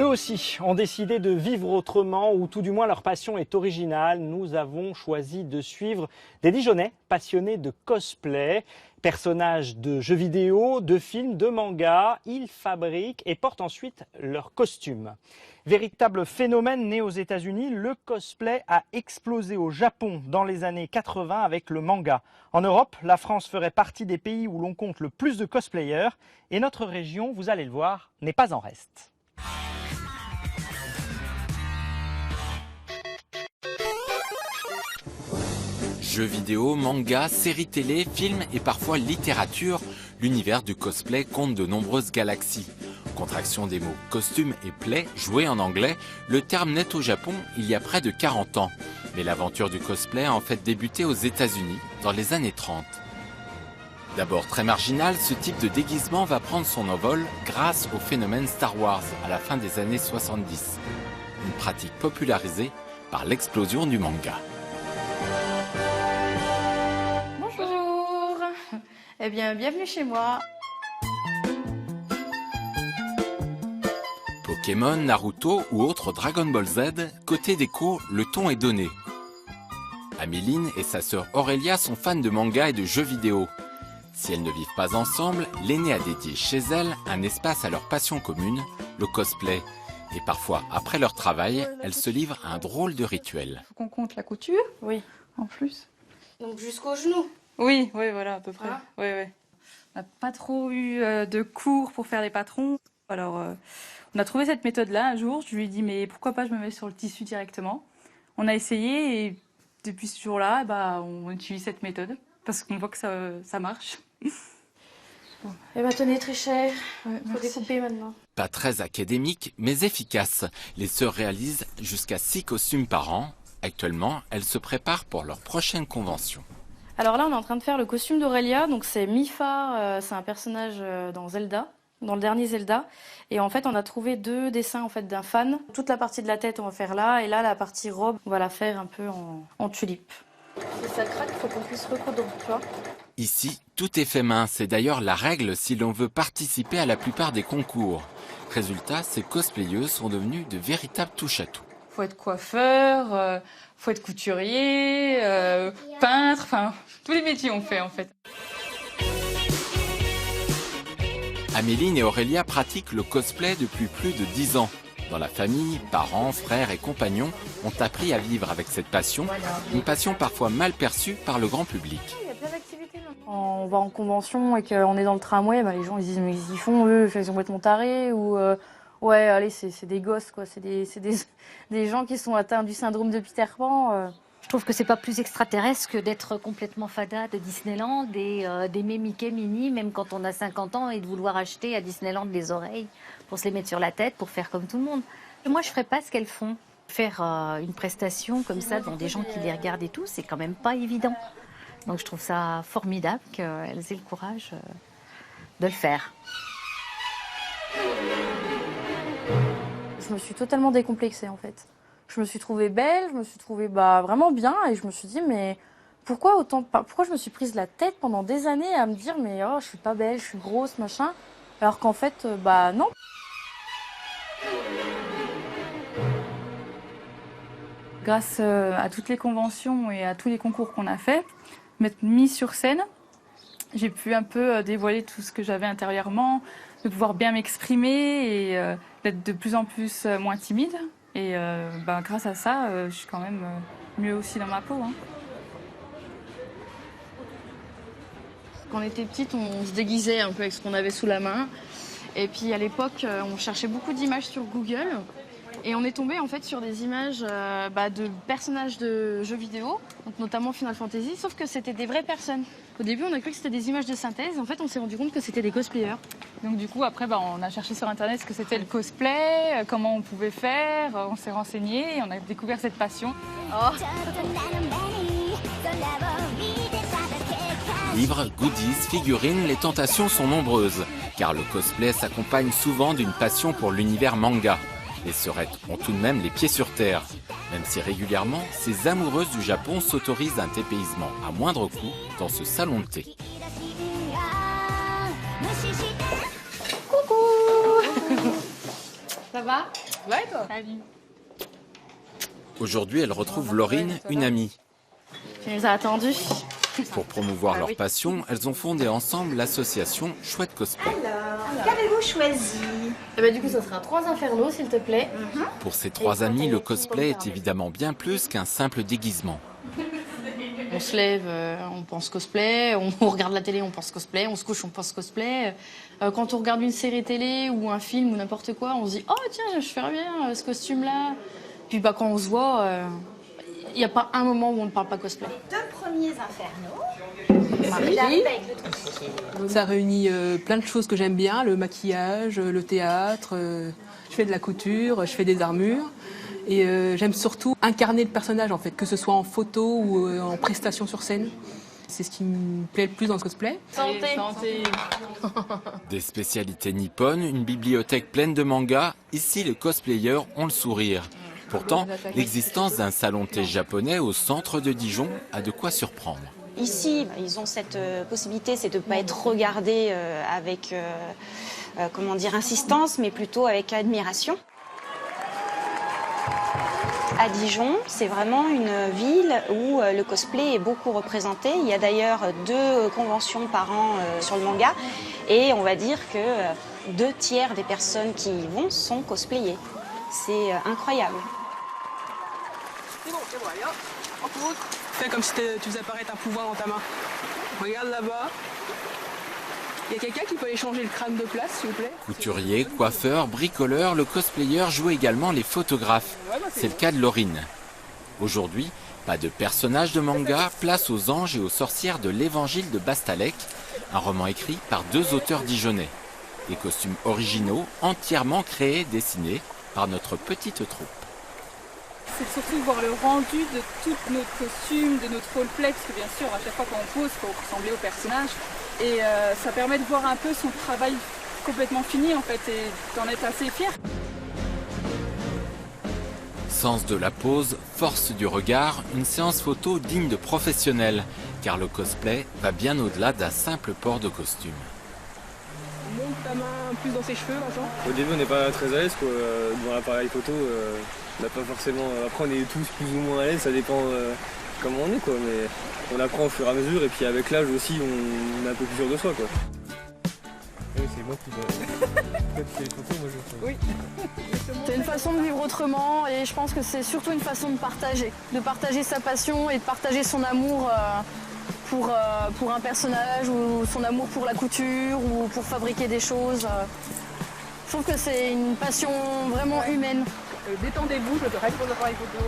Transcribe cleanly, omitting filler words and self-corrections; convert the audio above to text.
aussi ont décidé de vivre autrement, ou tout du moins leur passion est originale. Nous avons choisi de suivre des Dijonnais passionnés de cosplay. Personnages de jeux vidéo, de films, de mangas, ils fabriquent et portent ensuite leurs costumes. Véritable phénomène né aux États-Unis, le cosplay a explosé au Japon dans les années 80 avec le manga. En Europe, la France ferait partie des pays où l'on compte le plus de cosplayers et notre région, vous allez le voir, n'est pas en reste. Jeux vidéo, mangas, séries télé, films et parfois littérature, l'univers du cosplay compte de nombreuses galaxies. Contraction des mots costume et play, joué en anglais, le terme naît au Japon il y a près de 40 ans. Mais l'aventure du cosplay a en fait débuté aux États-Unis dans les années 30. D'abord très marginal, ce type de déguisement va prendre son envol grâce au phénomène Star Wars à la fin des années 70. Une pratique popularisée par l'explosion du manga. Bonjour. Eh bien, bienvenue chez moi. Pokémon, Naruto ou autres Dragon Ball Z, côté déco, le ton est donné. Améline et sa sœur Aurélia sont fans de manga et de jeux vidéo. Si elles ne vivent pas ensemble, l'aînée a dédié chez elle un espace à leur passion commune, le cosplay. Et parfois, après leur travail, elles se livrent à un drôle de rituel. Faut qu'on compte la couture. Oui. En plus. Donc jusqu'au genou. Oui, voilà, à peu près. Ah. Oui. On n'a pas trop eu de cours pour faire les patrons. Alors, on a trouvé cette méthode-là un jour. Je lui ai dit, mais pourquoi pas je me mets sur le tissu directement. On a essayé et depuis ce jour-là, on utilise cette méthode parce qu'on voit que ça marche. Eh bien, tenez, très cher. Ouais, Faut découper maintenant. Pas très académique, mais efficace. Les sœurs réalisent jusqu'à 6 costumes par an. Actuellement, elles se préparent pour leur prochaine convention. Alors là, on est en train de faire le costume d'Aurélia. Donc c'est Mipha, c'est un personnage dans Zelda, dans le dernier Zelda. Et en fait, on a trouvé 2 dessins en fait d'un fan. Toute la partie de la tête, on va faire là. Et là, la partie robe, on va la faire un peu en tulipe. Si ça craque, il faut qu'on puisse recoudre, tu vois. Ici, tout est fait main. C'est d'ailleurs la règle si l'on veut participer à la plupart des concours. Résultat, ces cosplayeuses sont devenues de véritables touche-à-tout. Faut être coiffeur, faut être couturier, peintre, enfin, tous les métiers on fait en fait. Améline et Aurélia pratiquent le cosplay depuis plus de 10 ans. Dans la famille, parents, frères et compagnons ont appris à vivre avec cette passion, une passion parfois mal perçue par le grand public. Il y a plein d'activités maintenant. Quand on va en convention et qu'on est dans le tramway, les gens ils disent mais ils font eux, ils sont complètement tarés ou ouais allez c'est des gosses quoi, c'est des gens qui sont atteints du syndrome de Peter Pan. Je trouve que c'est pas plus extraterrestre que d'être complètement fada de Disneyland et d'aimer Mickey, Minnie, même quand on a 50 ans, et de vouloir acheter à Disneyland les oreilles pour se les mettre sur la tête, pour faire comme tout le monde. Et moi, je ferais pas ce qu'elles font. Faire une prestation comme ça devant des gens qui les regardent et tout, c'est quand même pas évident. Donc je trouve ça formidable qu'elles aient le courage de le faire. Je me suis totalement décomplexée en fait. Je me suis trouvée belle, je me suis trouvée vraiment bien et je me suis dit mais pourquoi je me suis prise la tête pendant des années à me dire mais oh je suis pas belle, je suis grosse machin, alors qu'en fait non. Grâce à toutes les conventions et à tous les concours qu'on a fait, m'être mise sur scène, j'ai pu un peu dévoiler tout ce que j'avais intérieurement, de pouvoir bien m'exprimer et d'être de plus en plus moins timide. Et grâce à ça, je suis quand même mieux aussi dans ma peau. Hein. Quand on était petite, on se déguisait un peu avec ce qu'on avait sous la main. Et puis à l'époque, on cherchait beaucoup d'images sur Google. Et on est tombé en fait sur des images de personnages de jeux vidéo, donc notamment Final Fantasy, sauf que c'était des vraies personnes. Au début, on a cru que c'était des images de synthèse. En fait, on s'est rendu compte que c'était des cosplayers. Donc du coup, après, on a cherché sur Internet ce que c'était le cosplay, comment on pouvait faire, on s'est renseigné et on a découvert cette passion. Oh. Livres, goodies, figurines, les tentations sont nombreuses, car le cosplay s'accompagne souvent d'une passion pour l'univers manga. Les sœurettes ont tout de même les pieds sur terre, même si régulièrement, ces amoureuses du Japon s'autorisent un dépaysement à moindre coût dans ce salon de thé. Coucou. Ça va ? Ça va et toi? Salut. Aujourd'hui, elle retrouve Laurine, une amie. Tu nous as attendus. Pour promouvoir leur passion, elles ont fondé ensemble l'association Chouette Cosplay. Alors, qu'avez-vous choisi? Et bah, du coup, ça sera 3 infernos, s'il te plaît. Pour ces 3 amis, le cosplay est évidemment bien plus qu'un simple déguisement. On se lève, on pense cosplay, on regarde la télé, on pense cosplay, on se couche, on pense cosplay. Quand on regarde une série télé ou un film ou n'importe quoi, on se dit « Oh tiens, je ferais bien ce costume-là ». Puis bah, quand on se voit, il n'y a pas un moment où on ne parle pas cosplay. 2 premiers infernos. Celui-là avec le truc. Ça réunit plein de choses que j'aime bien, le maquillage, le théâtre, je fais de la couture, je fais des armures. Et j'aime surtout incarner le personnage, en fait, que ce soit en photo ou en prestation sur scène. C'est ce qui me plaît le plus dans le cosplay. Santé. Des spécialités nippones, une bibliothèque pleine de mangas, ici les cosplayers ont le sourire. Pourtant, l'existence d'un salon de thé japonais au centre de Dijon a de quoi surprendre. Ici, ils ont cette possibilité, c'est de ne pas être regardé avec comment dire, insistance, mais plutôt avec admiration. À Dijon, c'est vraiment une ville où le cosplay est beaucoup représenté. Il y a d'ailleurs 2 conventions par an sur le manga. Et on va dire que 2 tiers des personnes qui y vont sont cosplayées. C'est incroyable. C'est bon, allez hop, en route. Fais comme si tu faisais apparaître un pouvoir dans ta main. Regarde là-bas. Il y a quelqu'un qui peut aller changer le crâne de place, s'il vous plaît? Couturier, coiffeur, bricoleur, le cosplayer joue également les photographes. C'est le cas de Laurine. Aujourd'hui, pas de personnages de manga, place aux anges et aux sorcières de l'Évangile de Bastalec, un roman écrit par 2 auteurs dijonnais. Des costumes originaux, entièrement créés et dessinés par notre petite troupe. C'est surtout voir le rendu de tous nos costumes, de notre roleplay, parce que bien sûr, à chaque fois qu'on pose, il faut ressembler au personnage. Et ça permet de voir un peu son travail complètement fini, en fait, et d'en être assez fier. Sens de la pose, force du regard, une séance photo digne de professionnels, car le cosplay va bien au-delà d'un simple port de costume. Monte ta main plus dans ses cheveux maintenant. Au début on n'est pas très à l'aise quoi, devant l'appareil photo, on n'a pas forcément. Après on est tous plus ou moins à l'aise, ça dépend comment on est quoi, mais on apprend au fur et à mesure et puis avec l'âge aussi on est un peu plus sûr de soi quoi. Oui, c'est moi qui fais les photos, moi je fais. Oui. C'est une façon de vivre autrement et je pense que c'est surtout une façon de partager sa passion et de partager son amour pour un personnage ou son amour pour la couture ou pour fabriquer des choses. Je trouve que c'est une passion vraiment humaine. Détendez-vous, je te reste pour l'appareil photo.